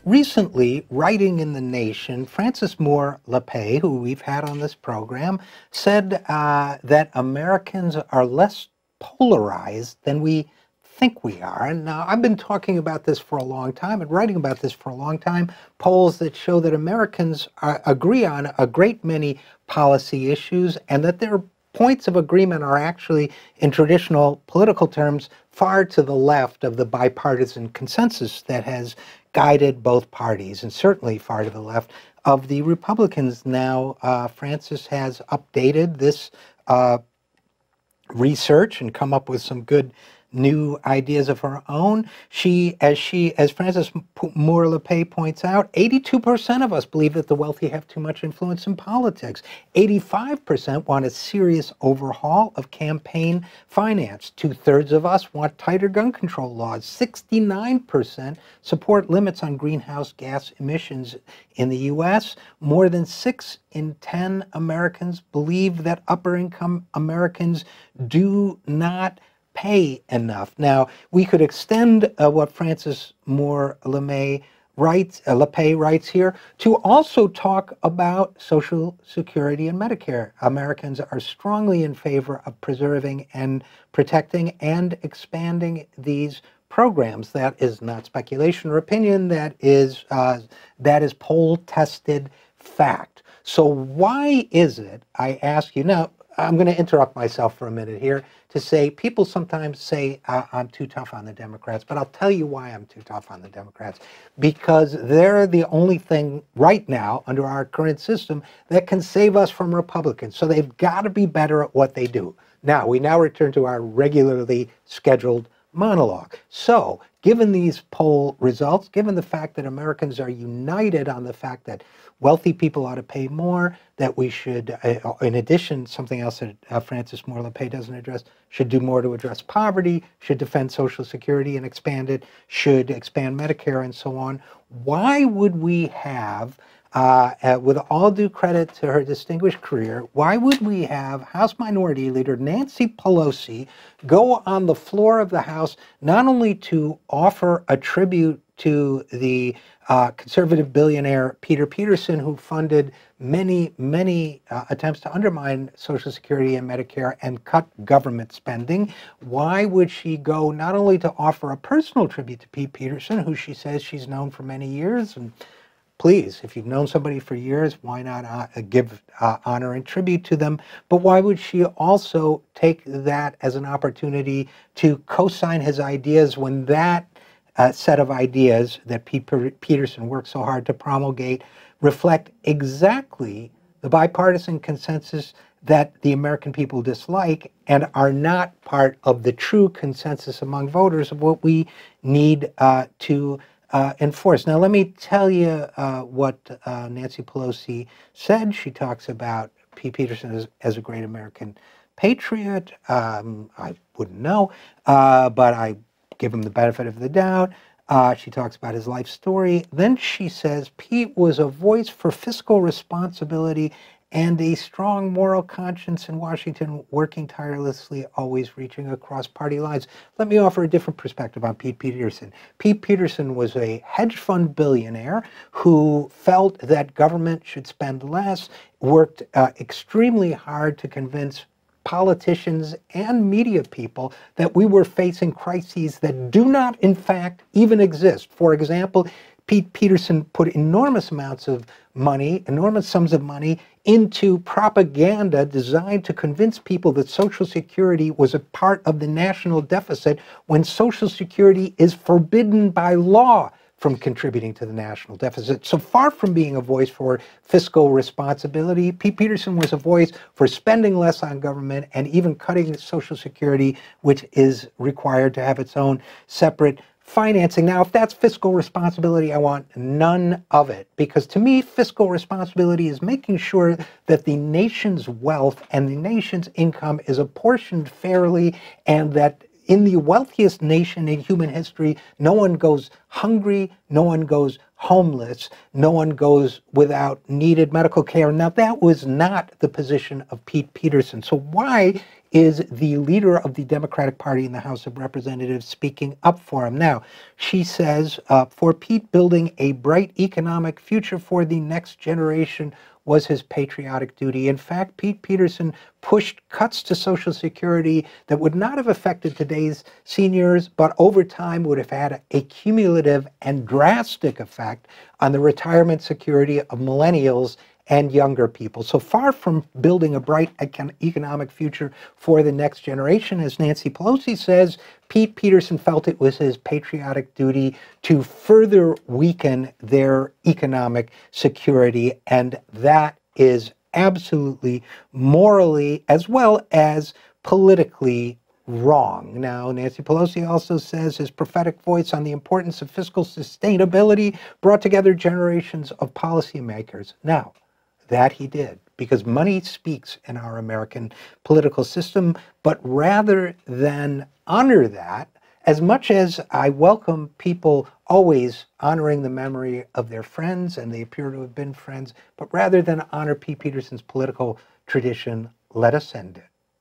Recently, writing in The Nation, Frances Moore LePay, who we've had on this program, said that Americans are less polarized than we think we are. And now I've been talking about this for a long time and writing about this for a long time. Polls that show that Americans agree on a great many policy issues and that their points of agreement are actually, in traditional political terms, far to the left of the bipartisan consensus that has guided both parties, and certainly far to the left of the Republicans. Now, Frances has updated this research and come up with some good new ideas of her own. As Frances Moore LePay points out, 82% of us believe that the wealthy have too much influence in politics. 85% want a serious overhaul of campaign finance. 2/3 of us want tighter gun control laws. 69% support limits on greenhouse gas emissions in the U.S. More than 6 in 10 Americans believe that upper income Americans do not pay enough. Now, we could extend what Frances Moore LePay writes here to also talk about Social Security and Medicare. Americans are strongly in favor of preserving and protecting and expanding these programs. That is not speculation or opinion. That is poll-tested fact. So why is it, I ask you now, I'm going to interrupt myself for a minute here to say people sometimes say I'm too tough on the Democrats, but I'll tell you why I'm too tough on the Democrats. Because they're the only thing right now under our current system that can save us from Republicans. So they've got to be better at what they do. Now, we now return to our regularly scheduled monologue. So, given these poll results, given the fact that Americans are united on the fact that wealthy people ought to pay more, that we should, in addition, something else that Frances Moore LePay doesn't address, should do more to address poverty, should defend Social Security and expand it, should expand Medicare and so on. Why would we have, with all due credit to her distinguished career, why would we have House Minority Leader Nancy Pelosi go on the floor of the House not only to offer a tribute to the conservative billionaire Peter Peterson, who funded many attempts to undermine Social Security and Medicare and cut government spending? Why would she go not only to offer a personal tribute to Pete Peterson, who she says she's known for many years, and please, if you've known somebody for years, why not give honor and tribute to them? But why would she also take that as an opportunity to co-sign his ideas when that set of ideas that Pete Peterson worked so hard to promulgate reflect exactly the bipartisan consensus that the American people dislike and are not part of the true consensus among voters of what we need to enforce? Now, let me tell you what Nancy Pelosi said. She talks about Pete Peterson as a great American patriot. I wouldn't know, but I give him the benefit of the doubt. She talks about his life story. Then she says Pete was a voice for fiscal responsibility and a strong moral conscience in Washington, working tirelessly, always reaching across party lines. Let me offer a different perspective on Pete Peterson. Pete Peterson was a hedge fund billionaire who felt that government should spend less, worked extremely hard to convince politicians and media people that we were facing crises that do not, in fact, even exist. For example, Pete Peterson put enormous sums of money into propaganda designed to convince people that Social Security was a part of the national deficit when Social Security is forbidden by law from contributing to the national deficit. So far from being a voice for fiscal responsibility, Pete Peterson was a voice for spending less on government and even cutting Social Security, which is required to have its own separate financing. Now, if that's fiscal responsibility, I want none of it, because to me, fiscal responsibility is making sure that the nation's wealth and the nation's income is apportioned fairly, and that in the wealthiest nation in human history, no one goes hungry, no one goes homeless, no one goes without needed medical care. Now, that was not the position of Pete Peterson. So why is the leader of the Democratic Party in the House of Representatives speaking up for him. Now, she says, for Pete, building a bright economic future for the next generation was his patriotic duty. In fact, Pete Peterson pushed cuts to Social Security that would not have affected today's seniors, but over time would have had a cumulative and drastic effect on the retirement security of millennials and younger people. So far from building a bright economic future for the next generation, as Nancy Pelosi says, Pete Peterson felt it was his patriotic duty to further weaken their economic security, and that is absolutely morally as well as politically wrong. Now, Nancy Pelosi also says his prophetic voice on the importance of fiscal sustainability brought together generations of policymakers. Now, that he did, because money speaks in our American political system. But rather than honor that, as much as I welcome people always honoring the memory of their friends, and they appear to have been friends, but rather than honor Pete Peterson's political tradition, let us end it.